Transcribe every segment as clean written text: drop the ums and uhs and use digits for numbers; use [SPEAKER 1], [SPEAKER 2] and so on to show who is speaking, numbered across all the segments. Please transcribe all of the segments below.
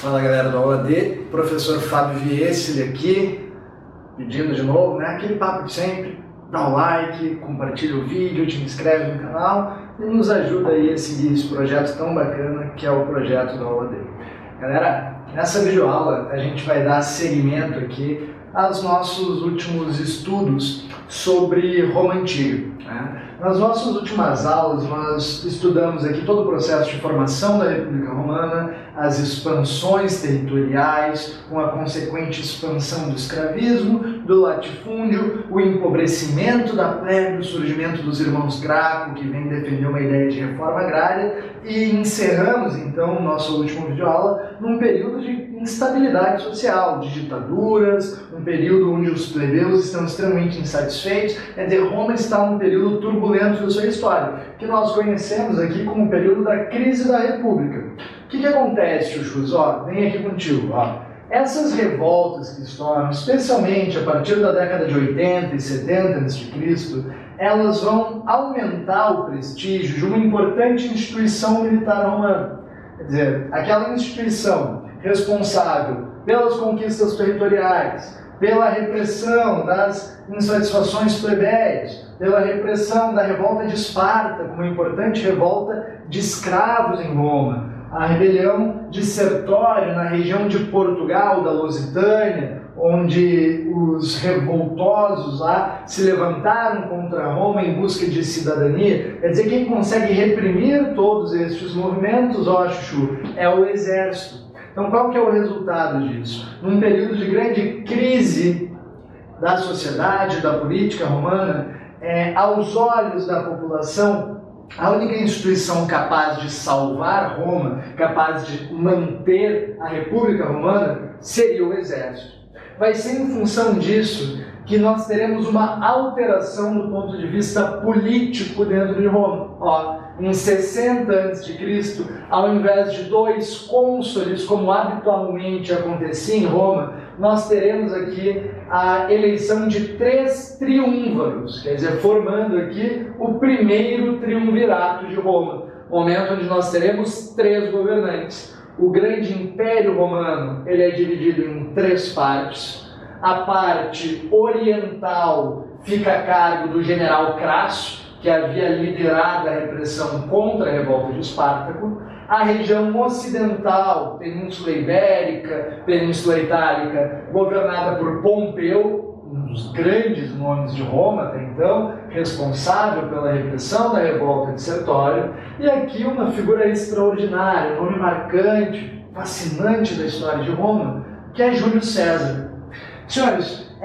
[SPEAKER 1] Fala galera do Aula D, professor Fábio Viesel aqui, pedindo de novo, né, aquele papo de sempre, dá um like, compartilha o vídeo, te inscreve no canal e nos ajuda aí a seguir esse projeto tão bacana que é o projeto do Aula D. Galera, nessa videoaula a gente vai dar seguimento aqui aos nossos últimos estudos sobre Roma Antiga, né? Nas nossas últimas aulas, nós estudamos aqui todo o processo de formação da República Romana, as expansões territoriais, com a consequente expansão do escravismo, do latifúndio, o empobrecimento da plebe, o surgimento dos irmãos Graco, que vem defender uma ideia de reforma agrária, e encerramos, então, nossa última videoaula num período de instabilidade social, de ditaduras, um período onde os plebeus estão extremamente insatisfeitos. Quer dizer, Roma está num período turbulento da sua história, que nós conhecemos aqui como o período da crise da República. O que acontece, Chuchus? Ó, vem aqui contigo, ó. Essas revoltas que estouram, especialmente a partir da década de 80 e 70 a.C., elas vão aumentar o prestígio de uma importante instituição militar romana. Quer dizer, aquela instituição responsável pelas conquistas territoriais, pela repressão das insatisfações plebeias, pela repressão da revolta de Esparta, como uma importante revolta de escravos em Roma, a rebelião de Sertório na região de Portugal, da Lusitânia, onde os revoltosos lá se levantaram contra Roma em busca de cidadania. Quer dizer, quem consegue reprimir todos estes movimentos, ó Chuchu, é o exército. Então, qual que é o resultado disso? Num período de grande crise da sociedade, da política romana, aos olhos da população, a única instituição capaz de salvar Roma, capaz de manter a República Romana, seria o exército. Vai ser em função disso que nós teremos uma alteração do ponto de vista político dentro de Roma. Ó, em 60 a.C., ao invés de 2 cônsules, como habitualmente acontecia em Roma, nós teremos aqui a eleição de 3 triúnvaros, quer dizer, formando aqui o primeiro triunvirato de Roma, momento onde nós teremos 3 governantes. O grande Império Romano ele é dividido em 3 partes. A parte oriental fica a cargo do general Crasso, que havia liderado a repressão contra a revolta de Espartaco. A região ocidental, Península Ibérica, Península Itálica, governada por Pompeu, um dos grandes nomes de Roma até então, responsável pela repressão da revolta de Sertório. E aqui uma figura extraordinária, um nome marcante, fascinante da história de Roma, que é Júlio César. Senhores,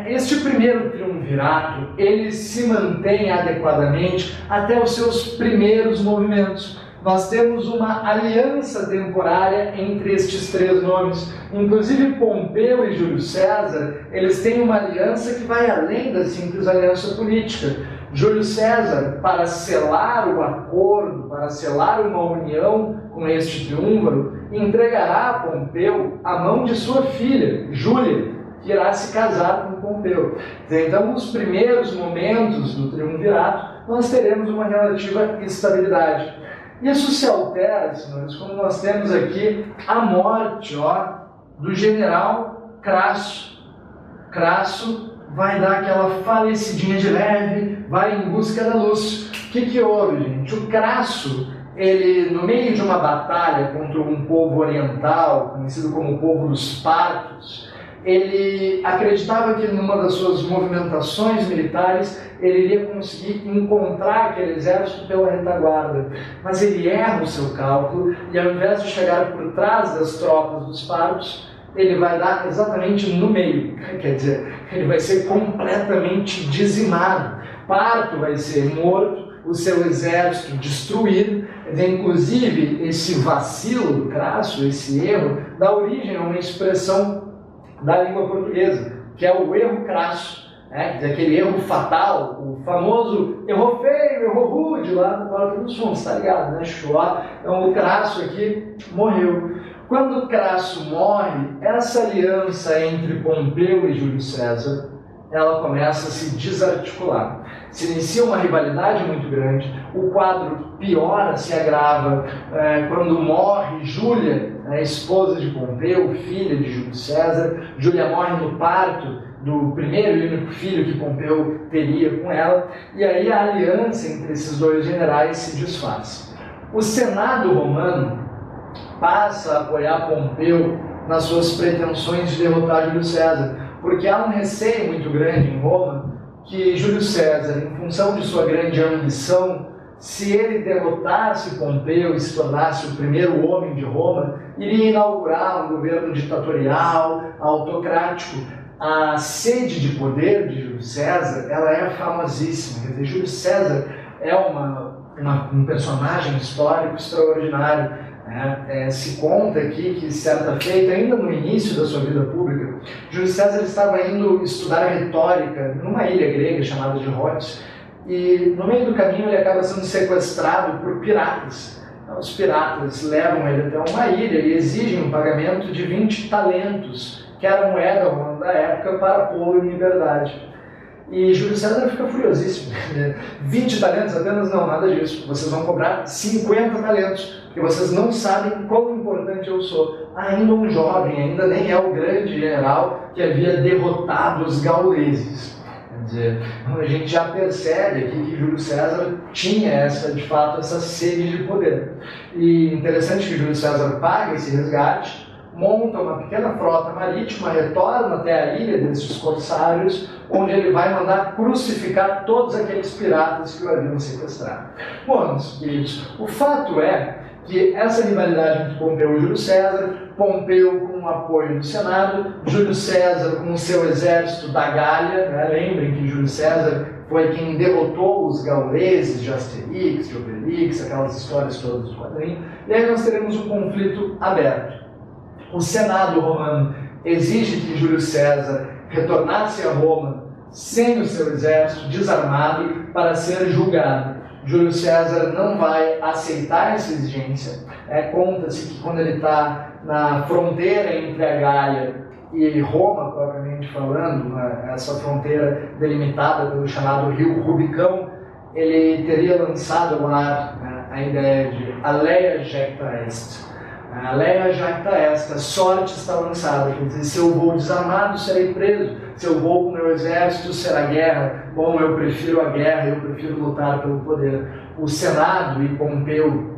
[SPEAKER 1] este primeiro triunvirato, ele se mantém adequadamente até os seus primeiros movimentos. Nós temos uma aliança temporária entre estes 3 nomes. Inclusive Pompeu e Júlio César, eles têm uma aliança que vai além da simples aliança política. Júlio César, para selar o acordo, para selar uma união com este triúnviro, entregará a Pompeu a mão de sua filha, Júlia, que irá se casar com Pompeu. Então, nos primeiros momentos do triunvirato, nós teremos uma relativa estabilidade. Isso se altera, senhores, quando nós temos aqui a morte do general Crasso. Crasso vai dar aquela falecidinha de leve, vai em busca da luz. O que houve, gente? O Crasso, ele, no meio de uma batalha contra um povo oriental, conhecido como o povo dos Partos, ele acreditava que numa das suas movimentações militares ele iria conseguir encontrar aquele exército pela retaguarda, mas ele erra o seu cálculo e ao invés de chegar por trás das tropas dos Partos, ele vai dar exatamente no meio, quer dizer, ele vai ser completamente dizimado. Parto vai ser morto, o seu exército destruído. Inclusive esse vacilo do Crasso, esse erro, dá origem a uma expressão da língua portuguesa, que é o erro crasso, aquele erro fatal, o famoso erro feio, erro rude, lá no Porto dos Fundos, tá ligado, né? Então o Crasso aqui morreu. Quando Crasso morre, essa aliança entre Pompeu e Júlio César, ela começa a se desarticular. Se inicia uma rivalidade muito grande, o quadro piora, se agrava quando morre Júlia, a esposa de Pompeu, filha de Júlio César. Júlia morre no parto do primeiro e único filho que Pompeu teria com ela, e aí a aliança entre esses dois generais se desfaz. O Senado romano passa a apoiar Pompeu nas suas pretensões de derrotar Júlio César, porque há um receio muito grande em Roma que Júlio César, em função de sua grande ambição, se ele derrotasse Pompeu e se tornasse o primeiro homem de Roma, iria inaugurar um governo ditatorial, autocrático. A sede de poder de Júlio César, ela é famosíssima. Quer dizer, Júlio César é um personagem histórico extraordinário. Se conta aqui que, certa feita, ainda no início da sua vida pública, Júlio César estava indo estudar retórica numa ilha grega chamada de Rhodes, e no meio do caminho ele acaba sendo sequestrado por piratas. Os piratas levam ele até uma ilha e exigem um pagamento de 20 talentos, que era a moeda romana da época, para pô-lo em liberdade. E Júlio César fica furiosíssimo. 20 talentos apenas? Não, nada disso. Vocês vão cobrar 50 talentos, porque vocês não sabem quão importante eu sou. Ainda um jovem, ainda nem é o grande general que havia derrotado os gauleses. Quer dizer, a gente já percebe aqui que Júlio César tinha de fato, essa sede de poder. E interessante que Júlio César paga esse resgate, monta uma pequena frota marítima, retorna até a ilha desses corsários, onde ele vai mandar crucificar todos aqueles piratas que o haviam sequestrado. Bom, meus queridos, o fato é que essa rivalidade entre Pompeu e Júlio César, Pompeu com o apoio do Senado, Júlio César com o seu exército da Gália, lembrem que Júlio César foi quem derrotou os gauleses de Asterix, de Obelix, aquelas histórias todas do quadrinho, e aí nós teremos um conflito aberto. O Senado romano exige que Júlio César retornasse a Roma sem o seu exército, desarmado, para ser julgado. Júlio César não vai aceitar essa exigência. Conta-se que quando ele está na fronteira entre a Gália e Roma, propriamente falando, essa fronteira delimitada pelo chamado Rio Rubicão, ele teria lançado ao ar a ideia de Alea Jacta Est. Alea Jacta Est, a sorte está lançada, quer dizer, se eu vou desarmado, serei preso, se eu vou com o meu exército, será guerra. Bom, eu prefiro a guerra, eu prefiro lutar pelo poder. O Senado e Pompeu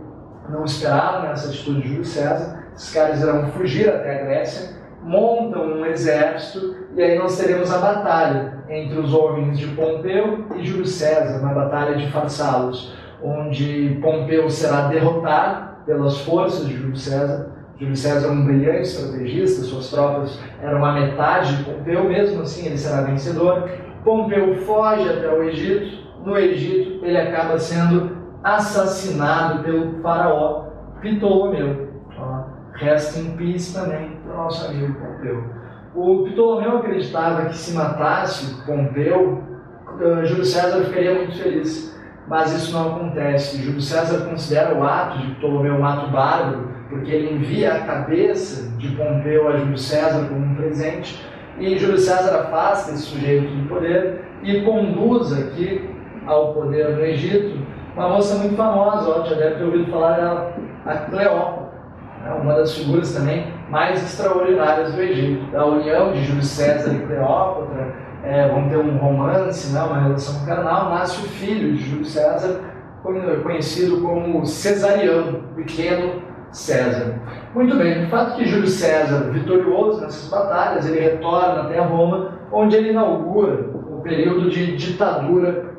[SPEAKER 1] não esperaram essa atitude de Júlio César, esses caras irão fugir até a Grécia, montam um exército, e aí nós teremos a batalha entre os homens de Pompeu e Júlio César, uma batalha de Farsalos, onde Pompeu será derrotado pelas forças de Júlio César. Júlio César é um brilhante estrategista, suas tropas eram a metade de Pompeu, mesmo assim ele será vencedor. Pompeu foge até o Egito. No Egito ele acaba sendo assassinado pelo faraó Ptolomeu. Rest in peace também para o nosso amigo Pompeu. O Ptolomeu acreditava que se matasse Pompeu, Júlio César ficaria muito feliz. Mas isso não acontece. Júlio César considera o ato de Ptolomeu um ato bárbaro, porque ele envia a cabeça de Pompeu a Júlio César como um presente, e Júlio César afasta esse sujeito do poder e conduz aqui ao poder no Egito uma moça muito famosa, já deve ter ouvido falar dela, a Cleópatra, uma das figuras também mais extraordinárias do Egito. Da união de Júlio César e Cleópatra, vão ter um romance, uma relação carnal, nasce o filho de Júlio César, conhecido como Cesariano, pequeno César. Muito bem, o fato que Júlio César, vitorioso nessas batalhas, ele retorna até Roma, onde ele inaugura o período de ditadura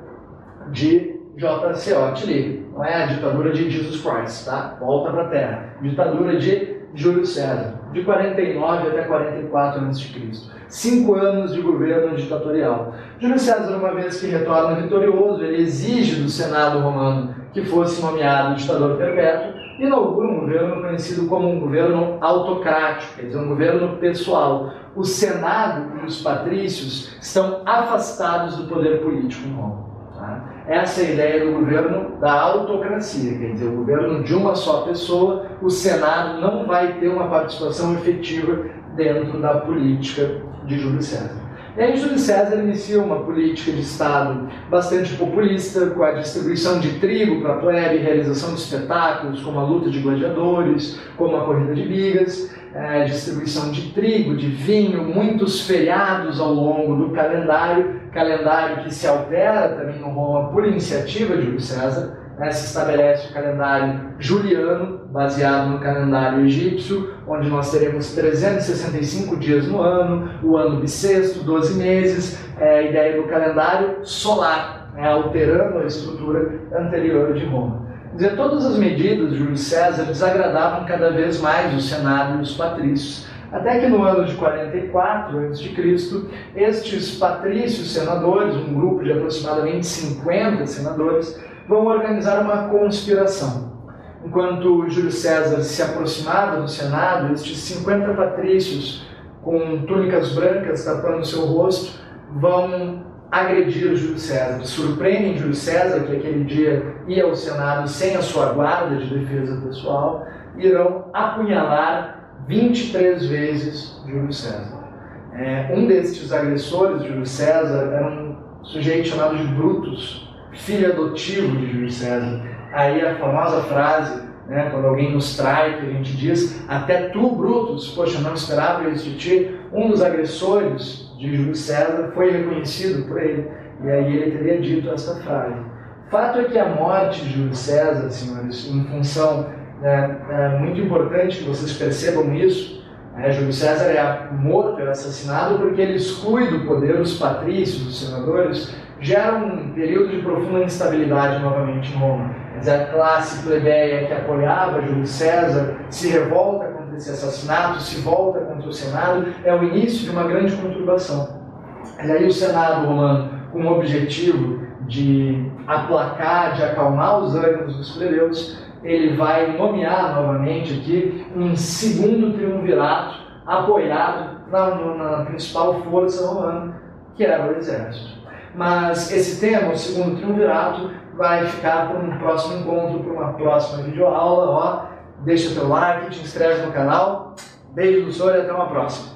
[SPEAKER 1] de JCO, não é a ditadura de Jesus Christ, tá? Volta para a Terra. Ditadura de Júlio César, de 49 até 44 a.C. 5 anos de governo ditatorial. Júlio César, uma vez que retorna vitorioso, ele exige do Senado romano que fosse nomeado ditador perpétuo e inaugura um governo conhecido como um governo autocrático, quer dizer, um governo pessoal. O Senado e os patrícios estão afastados do poder político em Roma. Essa é a ideia do governo da autocracia, quer dizer, o governo de uma só pessoa. O Senado não vai ter uma participação efetiva dentro da política de Júlio César. E aí Júlio César inicia uma política de Estado bastante populista, com a distribuição de trigo para a plebe, realização de espetáculos como a luta de gladiadores, como a corrida de bigas, distribuição de trigo, de vinho, muitos feriados ao longo do calendário que se altera também no Roma por iniciativa de Júlio César. Se estabelece o calendário juliano, baseado no calendário egípcio, onde nós teremos 365 dias no ano, o ano bissexto, 12 meses, a ideia do calendário solar, alterando a estrutura anterior de Roma. Quer dizer, todas as medidas de Júlio César desagradavam cada vez mais o Senado e os patrícios, até que no ano de 44 a.C., estes patrícios senadores, um grupo de aproximadamente 50 senadores, vão organizar uma conspiração. Enquanto Júlio César se aproximava do Senado, estes 50 patrícios, com túnicas brancas tapando seu rosto, vão agredir Júlio César. Surpreendem Júlio César, que aquele dia ia ao Senado sem a sua guarda de defesa pessoal, e irão apunhalar 23 vezes Júlio César. Um destes agressores de Júlio César era um sujeito chamado de Brutus, filho adotivo de Júlio César. Aí a famosa frase, quando alguém nos trai, que a gente diz: até tu, Brutus, poxa, não esperava isso de ti. Um dos agressores de Júlio César foi reconhecido por ele, e aí ele teria dito essa frase. Fato é que a morte de Júlio César, senhores, em função, é muito importante que vocês percebam isso, Júlio César é morto, é assassinado porque ele exclui do poder os patrícios, os senadores, gera um período de profunda instabilidade novamente em Roma. Quer dizer, a classe plebeia que apoiava Júlio César se revolta contra esse assassinato, se volta contra o Senado, é o início de uma grande conturbação. E aí o Senado romano, com o objetivo de aplacar, de acalmar os ânimos dos plebeus, ele vai nomear novamente aqui um segundo triunvirato apoiado na principal força romana, que era o exército. Mas esse tema, o segundo triunvirato, vai ficar para um próximo encontro, para uma próxima videoaula. Deixa teu like, te inscreve no canal. Beijo do senhor e até uma próxima.